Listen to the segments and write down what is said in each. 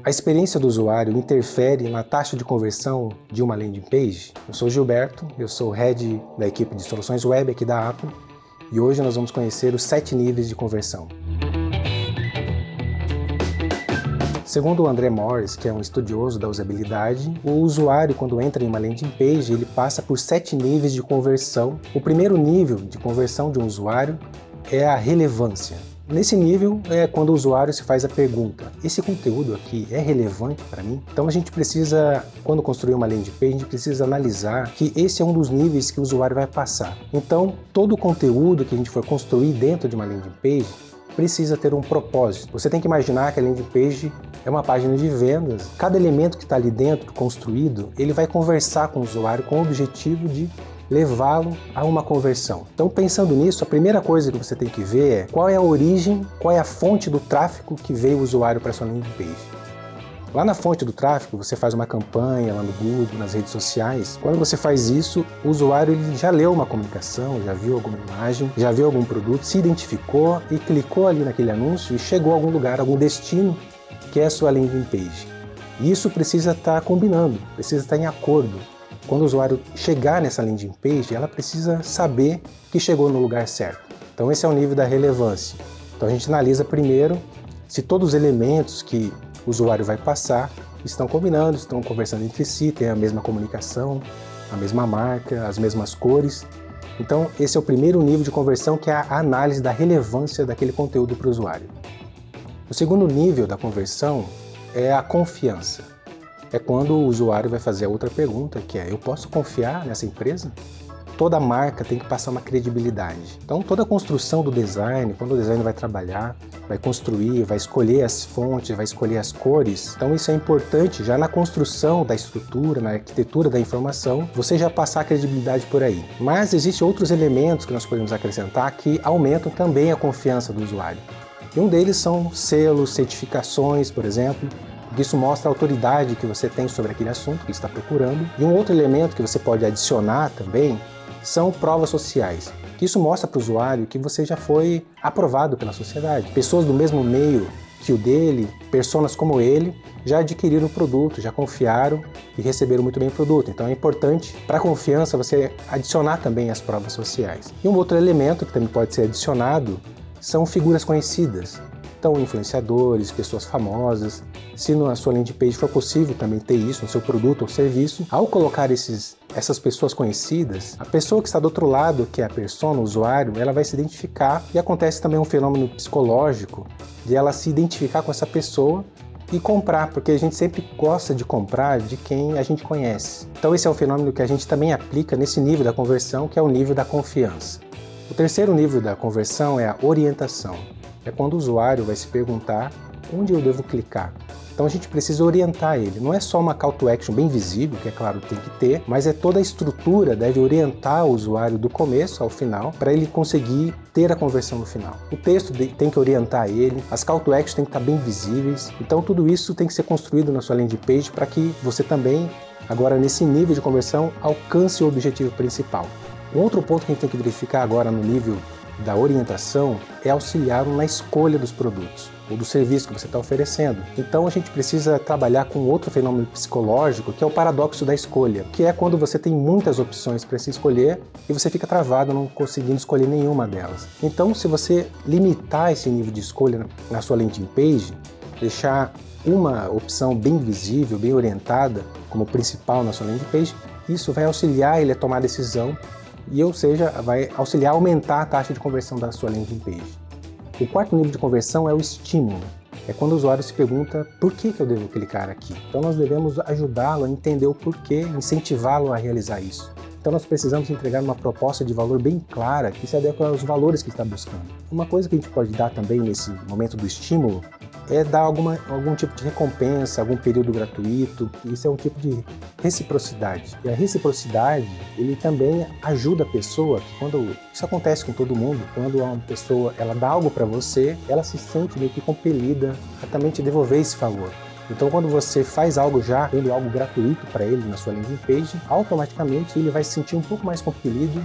A experiência do usuário interfere na taxa de conversão de uma landing page? Eu sou Gilberto, eu sou Head da equipe de soluções web aqui da Apple e hoje nós vamos conhecer os 7 níveis de conversão. Segundo o André Morris, que é um estudioso da usabilidade, o usuário, quando entra em uma landing page, ele passa por 7 níveis de conversão. O primeiro nível de conversão de um usuário é a relevância. Nesse nível é quando o usuário se faz a pergunta: esse conteúdo aqui é relevante para mim? Então a gente precisa, quando construir uma landing page, a gente precisa analisar que esse é um dos níveis que o usuário vai passar. Então todo o conteúdo que a gente for construir dentro de uma landing page precisa ter um propósito. Você tem que imaginar que a landing page é uma página de vendas. Cada elemento que está ali dentro, construído, ele vai conversar com o usuário com o objetivo de levá-lo a uma conversão. Então, pensando nisso, a primeira coisa que você tem que ver é qual é a origem, qual é a fonte do tráfego que veio o usuário para a sua landing page. Lá na fonte do tráfego, você faz uma campanha lá no Google, nas redes sociais. Quando você faz isso, o usuário ele já leu uma comunicação, já viu alguma imagem, já viu algum produto, se identificou e clicou ali naquele anúncio e chegou a algum lugar, algum destino que é a sua landing page. E isso precisa estar combinando, precisa estar em acordo. Quando o usuário chegar nessa landing page, ela precisa saber que chegou no lugar certo. Então esse é o nível da relevância. Então a gente analisa primeiro se todos os elementos que o usuário vai passar estão combinando, estão conversando entre si, tem a mesma comunicação, a mesma marca, as mesmas cores. Então esse é o primeiro nível de conversão, que é a análise da relevância daquele conteúdo para o usuário. O segundo nível da conversão é a confiança. É quando o usuário vai fazer a outra pergunta, que é: eu posso confiar nessa empresa? Toda marca tem que passar uma credibilidade. Então toda a construção do design, quando o design vai trabalhar, vai construir, vai escolher as fontes, vai escolher as cores. Então isso é importante já na construção da estrutura, na arquitetura da informação, você já passar a credibilidade por aí. Mas existem outros elementos que nós podemos acrescentar que aumentam também a confiança do usuário. E um deles são selos, certificações, por exemplo, porque isso mostra a autoridade que você tem sobre aquele assunto que está procurando. E um outro elemento que você pode adicionar também são provas sociais, que isso mostra para o usuário que você já foi aprovado pela sociedade. Pessoas do mesmo meio que o dele, personas como ele, já adquiriram o produto, já confiaram e receberam muito bem o produto. Então é importante, para a confiança, você adicionar também as provas sociais. E um outro elemento que também pode ser adicionado são figuras conhecidas. Então, influenciadores, pessoas famosas. Se na sua landing page for possível também ter isso no seu produto ou serviço, ao colocar essas pessoas conhecidas, a pessoa que está do outro lado, que é a persona, o usuário, ela vai se identificar, e acontece também um fenômeno psicológico de ela se identificar com essa pessoa e comprar, porque a gente sempre gosta de comprar de quem a gente conhece. Então esse é um fenômeno que a gente também aplica nesse nível da conversão, que é o nível da confiança. O terceiro nível da conversão é a orientação. É quando o usuário vai se perguntar onde eu devo clicar. Então a gente precisa orientar ele. Não é só uma call to action bem visível, que é claro tem que ter, mas é toda a estrutura deve orientar o usuário do começo ao final para ele conseguir ter a conversão no final. O texto tem que orientar ele, as call to action tem que estar bem visíveis. Então tudo isso tem que ser construído na sua landing page para que você também, agora nesse nível de conversão, alcance o objetivo principal. Um outro ponto que a gente tem que verificar agora no nível da orientação é auxiliar na escolha dos produtos ou do serviço que você está oferecendo. Então a gente precisa trabalhar com outro fenômeno psicológico, que é o paradoxo da escolha, que é quando você tem muitas opções para se escolher e você fica travado não conseguindo escolher nenhuma delas. Então, se você limitar esse nível de escolha na sua landing page, deixar uma opção bem visível, bem orientada como principal na sua landing page, isso vai auxiliar ele a tomar a decisão e, ou seja, vai auxiliar a aumentar a taxa de conversão da sua landing page. O quarto nível de conversão é o estímulo. É quando o usuário se pergunta por que eu devo clicar aqui. Então nós devemos ajudá-lo a entender o porquê, incentivá-lo a realizar isso. Então nós precisamos entregar uma proposta de valor bem clara que se adequa aos valores que está buscando. Uma coisa que a gente pode dar também nesse momento do estímulo é dar algum tipo de recompensa, algum período gratuito. Isso é um tipo de reciprocidade. E a reciprocidade, ele também ajuda a pessoa, que quando isso acontece com todo mundo, quando uma pessoa ela dá algo para você, ela se sente meio que compelida a também te devolver esse favor. Então, quando você faz algo já, dando algo gratuito para ele na sua landing page, automaticamente ele vai se sentir um pouco mais compelido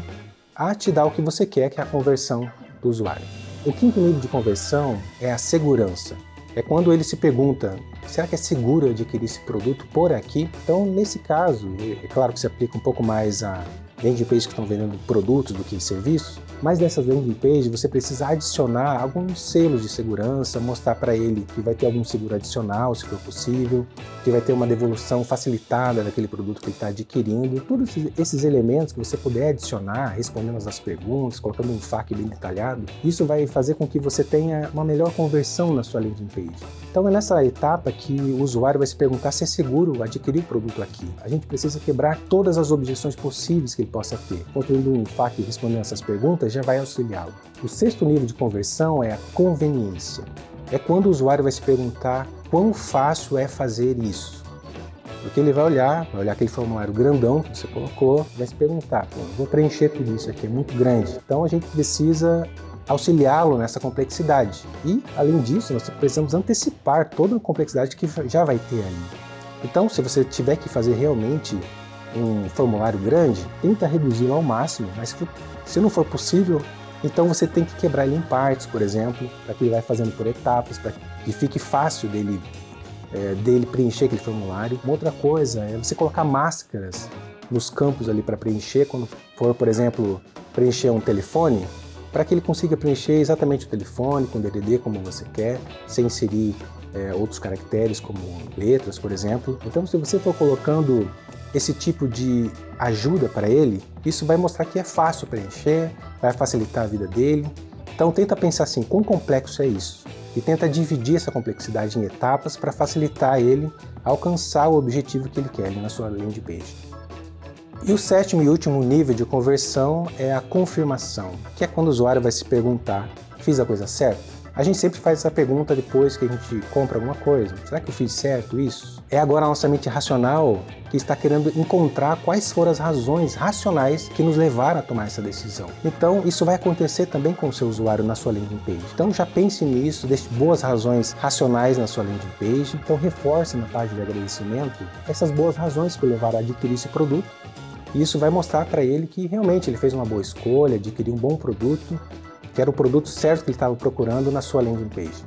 a te dar o que você quer, que é a conversão do usuário. O quinto nível de conversão é a segurança. é quando ele se pergunta: será que é seguro eu adquirir esse produto por aqui? Então, nesse caso, é claro que se aplica um pouco mais a landing pages que estão vendendo produtos do que serviços, mas nessas landing pages você precisa adicionar alguns selos de segurança, mostrar para ele que vai ter algum seguro adicional, se for possível, que vai ter uma devolução facilitada daquele produto que ele está adquirindo. Todos esses elementos que você puder adicionar, respondendo as perguntas, colocando um FAQ bem detalhado, isso vai fazer com que você tenha uma melhor conversão na sua landing page. Então é nessa etapa que o usuário vai se perguntar se é seguro adquirir o produto aqui. A gente precisa quebrar todas as objeções possíveis que ele possa ter. Construindo um FAQ respondendo essas perguntas já vai auxiliá-lo. O sexto nível de conversão é a conveniência. É quando o usuário vai se perguntar quão fácil é fazer isso. Porque ele vai olhar aquele formulário grandão que você colocou, vai se perguntar: pô, eu vou preencher tudo isso aqui, é muito grande. Então a gente precisa auxiliá-lo nessa complexidade. E, além disso, nós precisamos antecipar toda a complexidade que já vai ter ali. Então, se você tiver que fazer realmente um formulário grande, tenta reduzi-lo ao máximo, mas se não for possível, então você tem que quebrar ele em partes, por exemplo, para que ele vai fazendo por etapas, para que fique fácil dele preencher aquele formulário. Uma outra coisa é você colocar máscaras nos campos ali para preencher, quando for, por exemplo, preencher um telefone, para que ele consiga preencher exatamente o telefone com DDD como você quer, sem inserir outros caracteres como letras, por exemplo. Então, se você for colocando esse tipo de ajuda para ele, isso vai mostrar que é fácil preencher, vai facilitar a vida dele. Então, tenta pensar assim: quão complexo é isso? E tenta dividir essa complexidade em etapas para facilitar ele alcançar o objetivo que ele quer ali na sua landing page. E o sétimo e último nível de conversão é a confirmação, que é quando o usuário vai se perguntar: fiz a coisa certa? A gente sempre faz essa pergunta depois que a gente compra alguma coisa. Será que eu fiz certo isso? É agora a nossa mente racional que está querendo encontrar quais foram as razões racionais que nos levaram a tomar essa decisão. Então, isso vai acontecer também com o seu usuário na sua landing page. Então, já pense nisso, deixe boas razões racionais na sua landing page. Então, reforce na página de agradecimento essas boas razões que o levaram a adquirir esse produto. E isso vai mostrar para ele que realmente ele fez uma boa escolha, adquiriu um bom produto, que era o produto certo que ele estava procurando na sua landing page.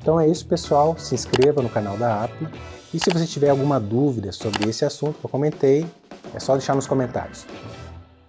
Então é isso, pessoal. Se inscreva no canal da App. E se você tiver alguma dúvida sobre esse assunto que eu comentei, é só deixar nos comentários.